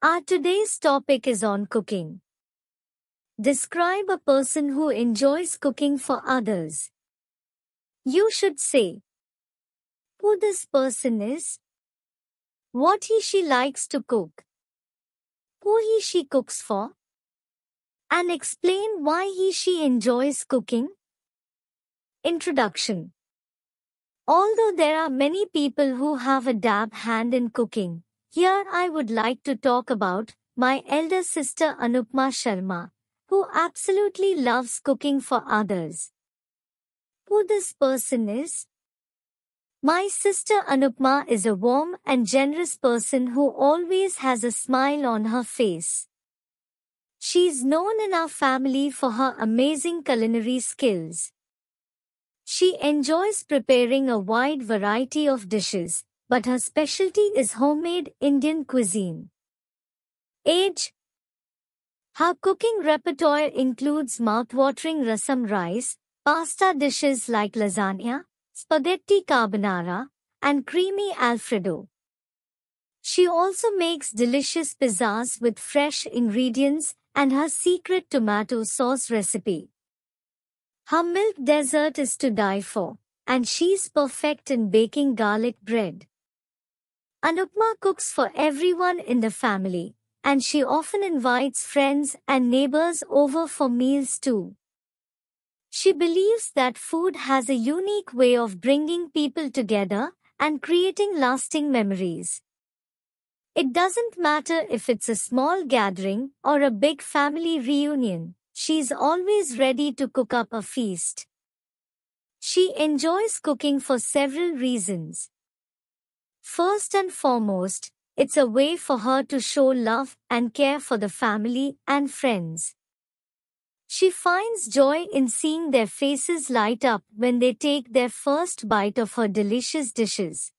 Our today's topic is on cooking. Describe a person who enjoys cooking for others. You should say who this person is, what he/she likes to cook, who he/she cooks for, and explain why he/she enjoys cooking. Introduction. Although there are many people who have a dab hand in cooking, here I would like to talk about my elder sister Anupma Sharma, who absolutely loves cooking for others. Who this person is? My sister Anupma is a warm and generous person who always has a smile on her face. She is known in our family for her amazing culinary skills. She enjoys preparing a wide variety of dishes, but her specialty is homemade Indian cuisine. Age. Her cooking repertoire includes mouth-watering rasam rice, pasta dishes like lasagna, spaghetti carbonara, and creamy Alfredo. She also makes delicious pizzas with fresh ingredients and her secret tomato sauce recipe. Her milk dessert is to die for, and she's perfect in baking garlic bread. Anupma cooks for everyone in the family, and she often invites friends and neighbors over for meals too. She believes that food has a unique way of bringing people together and creating lasting memories. It doesn't matter if it's a small gathering or a big family reunion, she's always ready to cook up a feast. She enjoys cooking for several reasons. First and foremost, it's a way for her to show love and care for the family and friends. She finds joy in seeing their faces light up when they take their first bite of her delicious dishes.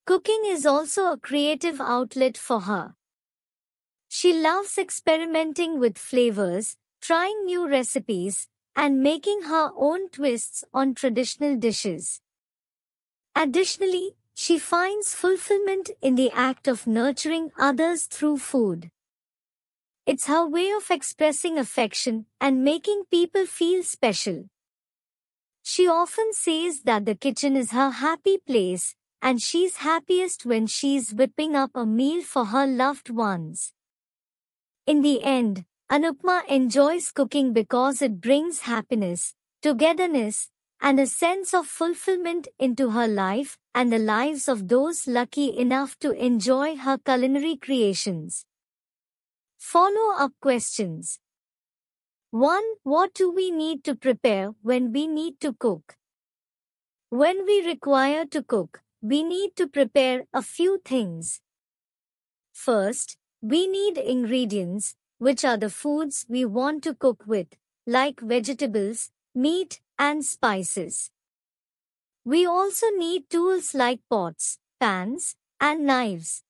Cooking is also a creative outlet for her. She loves experimenting with flavors, trying new recipes, and making her own twists on traditional dishes. Additionally, she finds fulfillment in the act of nurturing others through food. It's her way of expressing affection and making people feel special. She often says that the kitchen is her happy place, and she's happiest when she's whipping up a meal for her loved ones. In the end, Anupma enjoys cooking because it brings happiness, togetherness, and a sense of fulfillment into her life and the lives of those lucky enough to enjoy her culinary creations. Follow-up questions. 1. What do we need to prepare when we need to cook? When we require to cook, we need to prepare a few things. First, we need ingredients, which are the foods we want to cook with, like vegetables, meat, and spices. We also need tools like pots, pans, and knives.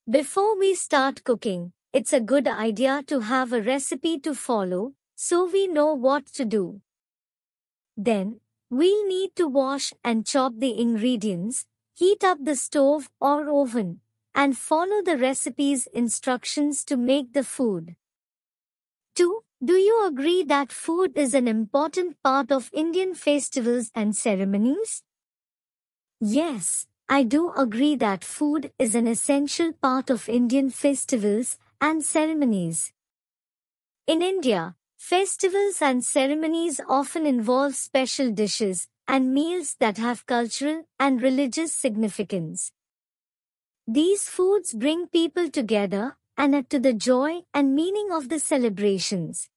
Before we start cooking, it's a good idea to have a recipe to follow, so we know what to do. Then, we'll need to wash and chop the ingredients, heat up the stove or oven, and follow the recipe's instructions to make the food. 2. Do you agree that food is an important part of Indian festivals and ceremonies? Yes, I do agree that food is an essential part of Indian festivals and ceremonies. In India, festivals and ceremonies often involve special dishes and meals that have cultural and religious significance. These foods bring people together and add to the joy and meaning of the celebrations.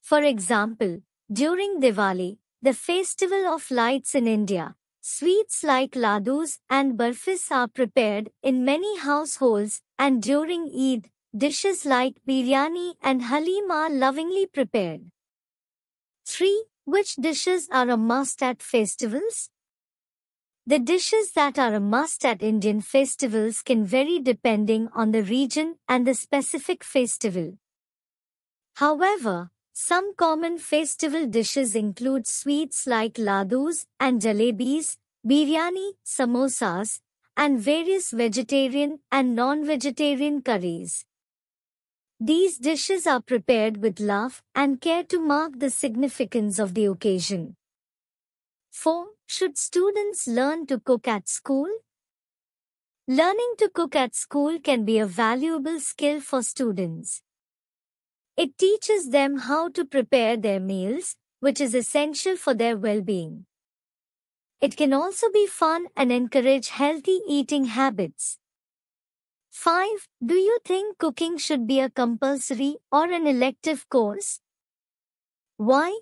For example, during Diwali, the festival of lights in India, sweets like ladus and barfis are prepared in many households, and during Eid, dishes like biryani and halim are lovingly prepared. 3. Which dishes are a must at festivals? The dishes that are a must at Indian festivals can vary depending on the region and the specific festival. However, some common festival dishes include sweets like ladus and jalebis, biryani, samosas, and various vegetarian and non-vegetarian curries. These dishes are prepared with love and care to mark the significance of the occasion. 4. Should students learn to cook at school? Learning to cook at school can be a valuable skill for students. It teaches them how to prepare their meals, which is essential for their well-being. It can also be fun and encourage healthy eating habits. 5. Do you think cooking should be a compulsory or an elective course? Why?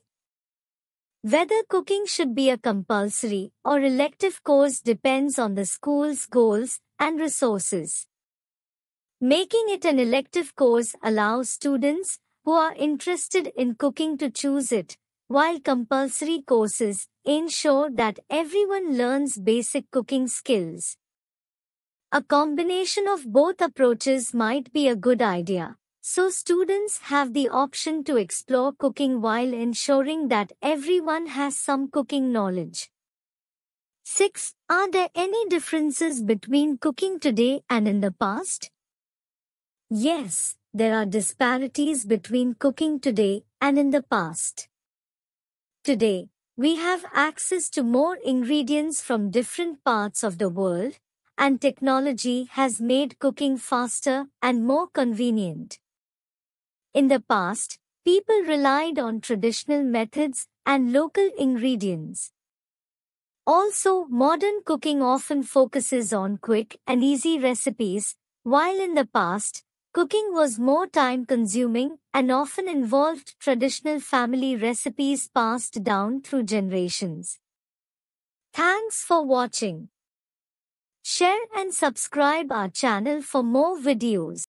Whether cooking should be a compulsory or elective course depends on the school's goals and resources. Making it an elective course allows students who are interested in cooking to choose it, while compulsory courses ensure that everyone learns basic cooking skills. A combination of both approaches might be a good idea, so students have the option to explore cooking while ensuring that everyone has some cooking knowledge. 6. Are there any differences between cooking today and in the past? Yes, there are disparities between cooking today and in the past. Today, we have access to more ingredients from different parts of the world, and technology has made cooking faster and more convenient. In the past, people relied on traditional methods and local ingredients. Also, modern cooking often focuses on quick and easy recipes, while in the past, cooking was more time-consuming and often involved traditional family recipes passed down through generations. Thanks for watching. Share and subscribe our channel for more videos.